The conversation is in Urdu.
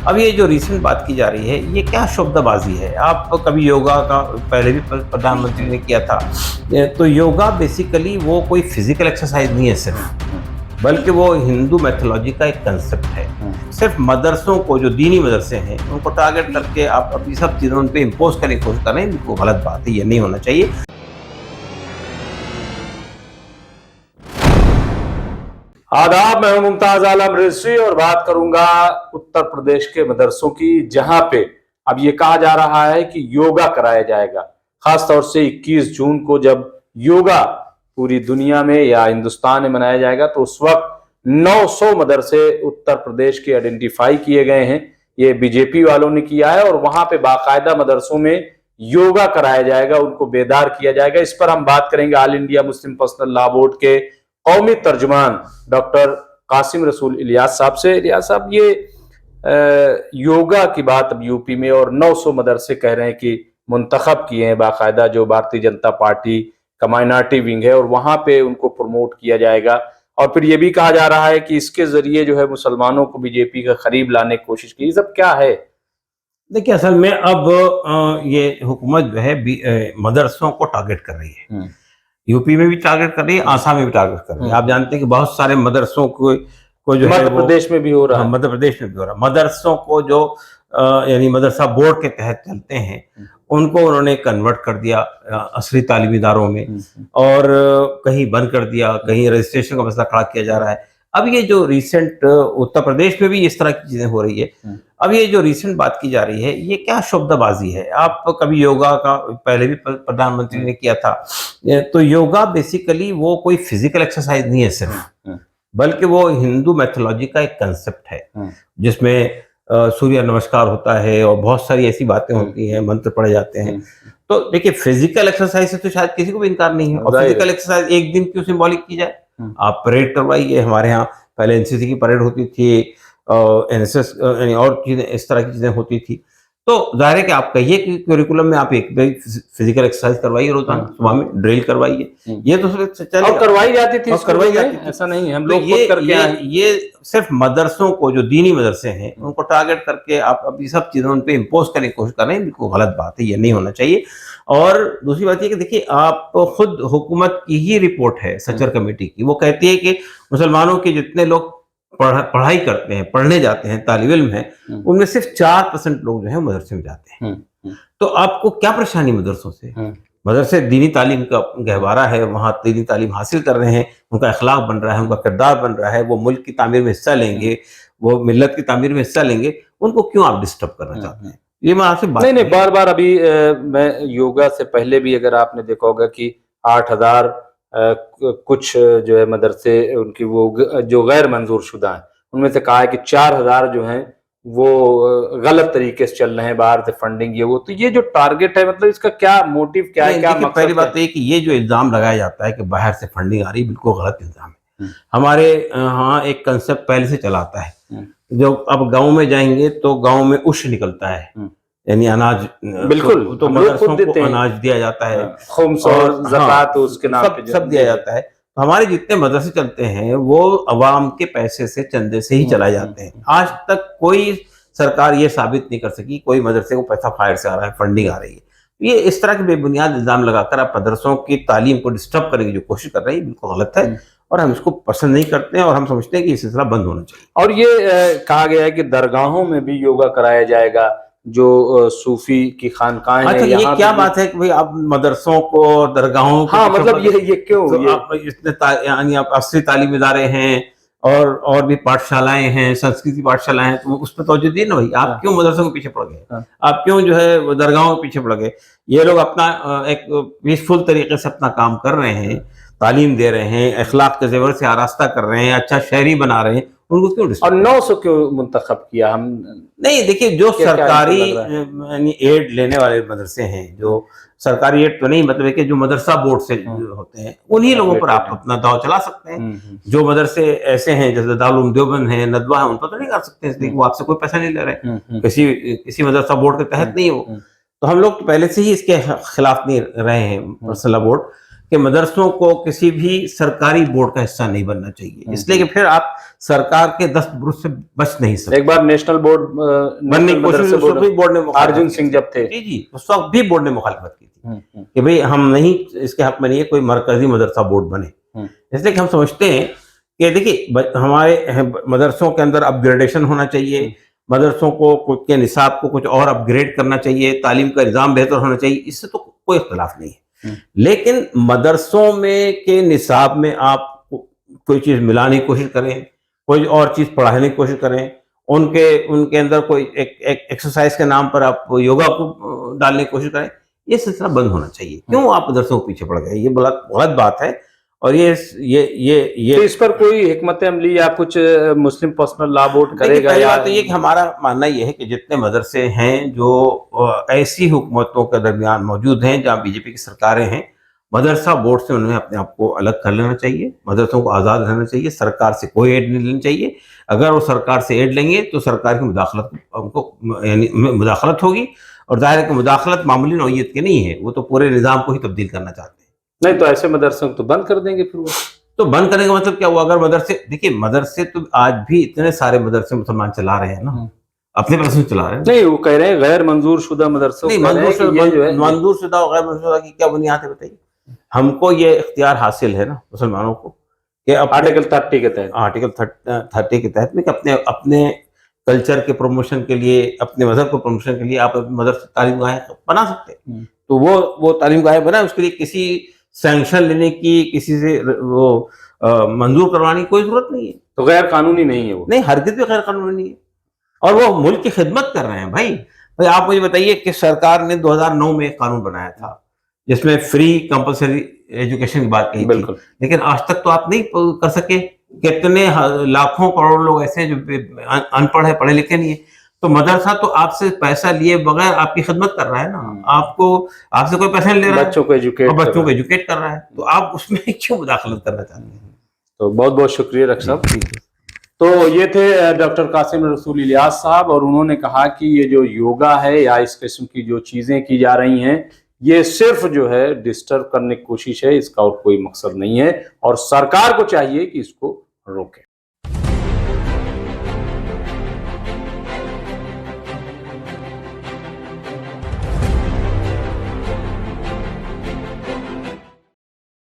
اب یہ جو ریسنٹ بات کی جا رہی ہے یہ کیا شبدہ بازی ہے؟ آپ کبھی یوگا کا پہلے بھی پردھان منتری نے کیا تھا، تو یوگا بیسیکلی وہ کوئی فزیکل ایکسرسائز نہیں ہے صرف، بلکہ وہ ہندو میتھولوجی کا ایک کنسپٹ ہے۔ صرف مدرسوں کو، جو دینی مدرسے ہیں، ان کو ٹارگٹ کر کے آپ اپنی سب چیزیں ان پہ امپوز کرنے کی کوشش کر رہے ہیں، بالکل غلط بات ہے، یہ نہیں ہونا چاہیے۔ آداب، میں ہوں ممتاز عالم رضوی اور بات کروں گا اتر پردیش کے مدرسوں کی، جہاں پہ اب یہ کہا جا رہا ہے کہ یوگا کرایا جائے گا۔ خاص طور سے 21 جون کو جب یوگا پوری دنیا میں یا ہندوستان میں منایا جائے گا، تو اس وقت 900 مدرسے اتر پردیش کے آئیڈینٹیفائی کیے گئے ہیں۔ یہ بی جے پی والوں نے کیا ہے، اور وہاں پہ باقاعدہ مدرسوں میں یوگا کرایا جائے گا، ان کو بیدار کیا جائے گا۔ اس پر ہم بات کریں گے آل انڈیا مسلم پرسنل لا بورڈ کے قومی ترجمان ڈاکٹر قاسم رسول الیاس صاحب سے۔ الیاس صاحب، یہ یوگا کی بات اب یو پی میں، اور 900 مدرسے کہہ رہے ہیں کہ منتخب کیے ہیں باقاعدہ، جو بھارتیہ جنتا پارٹی کا مائنارٹی ونگ ہے، اور وہاں پہ ان کو پروموٹ کیا جائے گا۔ اور پھر یہ بھی کہا جا رہا ہے کہ اس کے ذریعے جو ہے مسلمانوں کو بی جے پی کا قریب لانے کی کوشش کی۔ یہ سب کیا ہے؟ دیکھیے، اصل میں اب یہ حکومت جو ہے مدرسوں کو ٹارگٹ کر رہی ہے۔ یو پی میں بھی ٹارگٹ کر رہی ہے، آسام میں بھی ٹارگٹ کر رہی ہے۔ آپ جانتے ہیں کہ بہت سارے مدرسوں کو جو ہے مدھیہ پردیش میں بھی ہو رہا ہے، مدھیہ پردیش میں بھی ہو رہا ہے۔ مدرسوں کو جو یعنی مدرسہ بورڈ کے تحت چلتے ہیں، ان کو انہوں نے کنورٹ کر دیا عصری تعلیمی اداروں میں، اور کہیں بند کر دیا، کہیں رجسٹریشن کا مسئلہ کھڑا کیا جا رہا ہے۔ اب یہ جو ریسنٹ اتر پردیش میں بھی اس طرح کی چیزیں ہو رہی ہے۔ اب یہ جو ریسنٹ بات کی جا رہی ہے یہ کیا شبدہ بازی ہے؟ آپ کبھی یوگا کا پہلے بھی پردھان منتری نے کیا تھا، تو یوگا بیسیکلی وہ کوئی فزیکل ایکسرسائز نہیں ہے صرف، بلکہ وہ ہندو میتھولوجی کا ایک کنسپٹ ہے، جس میں سوریہ نمسکار ہوتا ہے اور بہت ساری ایسی باتیں ہوتی ہیں، منتر پڑھے جاتے ہیں۔ تو دیکھیے، فزیکل ایکسرسائز سے تو شاید کسی کو بھی انکار نہیں ہے، اور فزیکل ایکسرسائز ایک دن کیوں سمبولک کی جائے؟ آپ پریڈ کروائیے۔ ہمارے ہاں پہلے این سی سی کی پریڈ ہوتی تھی، این ایس ایس یعنی اور چیزیں، اس طرح کی چیزیں ہوتی تھی۔ تو ظاہر ہے کہ آپ کہیے کہ کریکولم میں آپ ایک فزیکل ایکسرسائز کروائیے، روزانہ صبح میں ڈرل کروائیے، یہ تو چلے اور کروائی جاتی تھی، کروائی جاتی تھی، ایسا نہیں ہے ہم لوگ خود کر کے آئے ہیں۔ یہ صرف مدرسوں کو، جو دینی مدرسے ہیں، ان کو ٹارگٹ کر کے آپ اپنی سب چیزیں ان پہ امپوز کرنے کی کوشش کر رہے ہیں، بالکل غلط بات ہے، یہ نہیں ہونا چاہیے۔ اور دوسری بات یہ کہ دیکھیے، آپ خود حکومت کی ہی رپورٹ ہے سچر کمیٹی کی، وہ کہتی ہے کہ مسلمانوں کے جتنے لوگ پڑھائی کرتے ہیں، پڑھنے جاتے ہیں، طالب علم ہیں، ان میں صرف 4% لوگ جو ہیں مدرسے میں جاتے ہیں۔ تو آپ کو کیا پریشانی مدرسوں سے؟ مدرسے دینی تعلیم کا گہوارہ ہے، وہاں دینی تعلیم حاصل کر رہے ہیں، ان کا اخلاق بن رہا ہے، ان کا کردار بن رہا ہے، وہ ملک کی تعمیر میں حصہ لیں گے، وہ ملت کی تعمیر میں حصہ لیں گے، ان کو کیوں آپ ڈسٹرب کرنا چاہتے ہیں؟ یہ میں آپ سے بات نہیں، بار بار ابھی میں یوگا سے پہلے بھی اگر آپ نے دیکھا ہوگا کہ 8,000 کچھ جو ہے مدرسے ان کی وہ جو غیر منظور شدہ ہیں، ان میں سے کہا ہے کہ 4,000 جو ہیں وہ غلط طریقے سے چل رہے ہیں، باہر سے فنڈنگ، یہ وہ۔ تو یہ جو ٹارگٹ ہے، مطلب اس کا کیا موٹیو کیا ہے، کیا مقصد؟ پہلی بات یہ کہ یہ جو الزام لگایا جاتا ہے کہ باہر سے فنڈنگ آ رہی ہے، بالکل غلط الزام ہے۔ ہمارے ہاں ایک کنسپٹ پہلے سے چلا آتا ہے، جو اب گاؤں میں جائیں گے تو گاؤں میں اش نکلتا ہے، یعنی اناج، بالکل، تو مدرسوں کو اناج دیا جاتا ہے، خمس اور زکوٰۃ اس کے نام پہ سب دیا جاتا ہے۔ ہمارے جتنے مدرسے چلتے ہیں وہ عوام کے پیسے سے، چندے سے ہی چلائے جاتے ہیں۔ آج تک کوئی سرکار یہ ثابت نہیں کر سکی کوئی مدرسے کو پیسہ فائر سے آ رہا ہے، فنڈنگ آ رہی ہے۔ یہ اس طرح کے بے بنیاد الزام لگا کر آپ مدرسوں کی تعلیم کو ڈسٹرب کرنے کی جو کوشش کر رہے ہیں، بالکل غلط ہے، اور ہم اس کو پسند نہیں کرتے ہیں، اور ہم سمجھتے ہیں کہ یہ سلسلہ بند ہونا چاہیے۔ اور یہ کہا گیا ہے کہ درگاہوں میں بھی یوگا کرایا جائے گا، جو صوفی کی خانقاہیں ہیں۔ یہ کیا بات ہے کہ بھئی آپ مدرسوں کو، درگاہوں کو، ہاں مطلب یہ کیوں؟ آپ اتنے یعنی آپ عصری تعلیمی ادارے ہیں، اور بھی پاٹھشالائیں ہیں، سنسکرتی پاٹھشالائیں ہیں، تو اس پہ توجہ دیے نا بھائی۔ آپ کیوں مدرسوں کے پیچھے پڑ گئے؟ آپ کیوں جو ہے درگاہوں کے پیچھے پڑ گئے؟ یہ لوگ اپنا ایک پیسفل طریقے سے اپنا کام کر رہے ہیں، تعلیم دے رہے ہیں، اخلاق کے زیور سے آراستہ کر رہے ہیں، اچھا شہری بنا رہے ہیں، ان کو کیوں اور 900 کیوں منتخب کیا؟ ہم نہیں، دیکھیے، جو سرکاری یعنی ایڈ لینے والے مدرسے ہیں، جو سرکاری ایڈ تو نہیں، مطلب ہے کہ جو مدرسہ بورڈ سے ہوتے ہیں، انہی لوگوں پر آپ اپنا داؤ چلا سکتے ہیں۔ جو مدرسے ایسے ہیں جیسے دارالعلوم دیوبند ہیں، ندوہ ہیں، ان پر تو نہیں کر سکتے، اس لیے وہ آپ سے کوئی پیسہ نہیں لے رہے، کسی مدرسہ بورڈ کے تحت نہیں ہو۔ تو ہم لوگ پہلے سے ہی اس کے خلاف نہیں رہے ہیں، پرسنل بورڈ، کہ مدرسوں کو کسی بھی سرکاری بورڈ کا حصہ نہیں بننا چاہیے، اس لیے کہ پھر آپ سرکار کے دست برد سے بچ نہیں سکتے۔ ایک بار نیشنل بورڈ بننے کی کوشش اس وقت بھی بورڈ نے ارجن سنگھ جب تھے، جی اس وقت بھی بورڈ نے مخالفت کی تھی کہ بھئی ہم نہیں، اس کے حق میں نہیں ہے کوئی مرکزی مدرسہ بورڈ بنے، اس لیے کہ ہم سمجھتے ہیں کہ دیکھیے ہمارے مدرسوں کے اندر اپ گریڈیشن ہونا چاہیے، مدرسوں کو کے نصاب کو کچھ اور اپ گریڈ کرنا چاہیے، تعلیم کا نظام بہتر ہونا چاہیے، اس سے تو کوئی اختلاف نہیں ہے، لیکن مدرسوں میں کے نصاب میں آپ کوئی چیز ملانے کی کوشش کریں، کوئی اور چیز پڑھانے کی کوشش کریں، ان کے اندر کوئی ایکسرسائز کے نام پر آپ یوگا کو ڈالنے کی کوشش کریں، یہ سلسلہ بند ہونا چاہیے۔ کیوں آپ مدرسوں کو پیچھے پڑ گئے؟ یہ غلط بات ہے، اور یہ اس پر کوئی حکمت عملی یا کچھ مسلم پرسنل لا بورڈ کرے گا؟ پہلی بات تو یہ کہ ہمارا ماننا یہ ہے کہ جتنے مدرسے ہیں جو ایسی حکومتوں کے درمیان موجود ہیں جہاں بی جے پی کی سرکاریں ہیں، مدرسہ بورڈ سے انہیں اپنے آپ کو الگ کر لینا چاہیے، مدرسوں کو آزاد رہنا چاہیے، سرکار سے کوئی ایڈ نہیں لینی چاہیے۔ اگر وہ سرکار سے ایڈ لیں گے تو سرکار کی مداخلت ہوگی، اور ظاہر ہے کہ مداخلت معمولی نوعیت کی نہیں ہے، وہ تو پورے نظام کو ہی تبدیل کرنا چاہتے ہیں۔ نہیں تو ایسے مدرسوں کو تو بند کر دیں گے پھر وہ تو بند کرنے کا مطلب کیا ہوا؟ اگر مدرسے، دیکھیے مدرسے تو آج بھی اتنے سارے مدرسے مسلمان چلا رہے ہیں نا، اپنے پیسے سے چلا رہے ہیں۔ نہیں، وہ کہہ رہے ہیں غیر منظور شدہ مدرسوں، نہیں، منظور شدہ اور غیر منظور شدہ کی کیا بنیاد ہے بتائیے؟ ہم کو یہ اختیار حاصل ہے نا مسلمانوں کو کہ آرٹیکل 30 کے تحت، آرٹیکل 30 کے تحت میں کہ اپنے کلچر کے پروموشن کے لیے، اپنے مذہب کو پروموشن کے لیے آپ مدرسے تعلیم گاہیں بنا سکتے ہیں، تو وہ تعلیم گاہیں بنائیں، اس کے لیے کسی سینکشن لینے کی، کسی سے وہ منظور کروانے کی کوئی ضرورت نہیں ہے۔ تو غیر قانونی نہیں ہے وہ؟ نہیں، ہرگز بھی غیر قانونی نہیں ہے، اور وہ ملک کی خدمت کر رہے ہیں۔ بھائی آپ مجھے بتائیے کہ سرکار نے 2009 میں ایک قانون بنایا تھا جس میں فری کمپلسری ایجوکیشن کی بات کہی تھی، لیکن آج تک تو آپ نہیں کر سکے۔ کتنے لاکھوں کروڑ لوگ ایسے ہیں جو ان پڑھ ہیں، پڑھے لکھے نہیں ہیں، تو مدرسہ تو آپ سے پیسہ لیے بغیر آپ کی خدمت کر رہا ہے نا، آپ سے کوئی پیسہ نہیں لے رہا ہے، بچوں کو ایجوکیٹ کر رہا ہے، تو آپ اس میں کیوں مداخلت کرنا چاہتے ہیں؟ تو بہت بہت شکریہ ڈاکٹر صاحب۔ تو یہ تھے ڈاکٹر قاسم رسول الیاس صاحب، اور انہوں نے کہا کہ یہ جو یوگا ہے یا اس قسم کی جو چیزیں کی جا رہی ہیں، یہ صرف جو ہے ڈسٹرب کرنے کی کوشش ہے، اس کا اور کوئی مقصد نہیں ہے، اور سرکار کو چاہیے کہ اس کو روکے۔